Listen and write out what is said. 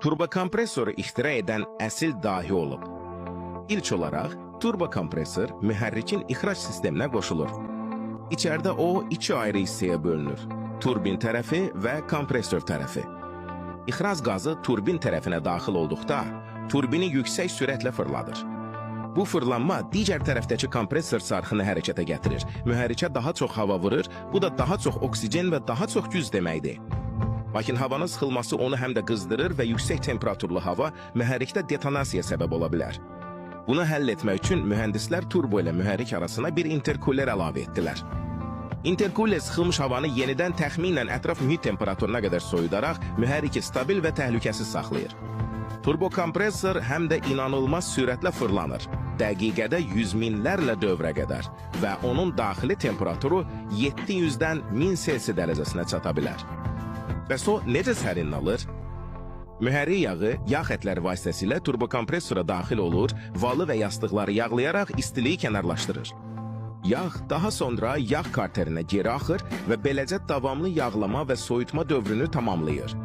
Turbokompressoru ixtira edən əsl dahi olub. İlk olaraq, turbokompressor mühərrikin ixrac sisteminə qoşulur. İçərdə o iki ayrı hissəyə bölünür. Turbin tərəfi və kompressor tərəfi. İxrac qazı turbin tərəfinə daxil olduqda, turbini yüksək sürətlə fırladır. Bu fırlanma digər tərəfdəki kompressor sarxını hərəkətə gətirir. Mühərrikə daha çox hava vurur, bu da daha çox oksigen və daha çox güc deməkdir. Lakin havanın sıxılması onu həm də qızdırır və yüksək temperaturlu hava mühərrikdə detonasiya səbəb ola bilər. Bunu həll etmək üçün mühəndislər turbo ilə mühərrik arasına bir interkuler əlavə etdilər. Interkuler sıxılmış havanı yenidən təxminən ətraf mühit temperaturuna qədər soyudaraq mühərriki stabil və təhlükəsiz saxlayır. Turbokompressor həm də inanılmaz sürətlə fırlanır. Dəqiqədə yüz minlərlə dövrə qədər və onun daxili temperaturu 700-dən 1000 Selsi dərəcəsinə çata bilər. Bəs o necə sərin alır? Mühərrik yağı yağ xətləri vasitəsilə turbokompressora daxil olur, valı və yastıqları yağlayaraq istiliyi kənarlaşdırır. Yağ daha sonra yağ karterinə geri axır və beləcə davamlı yağlama və soyutma dövrünü tamamlayır.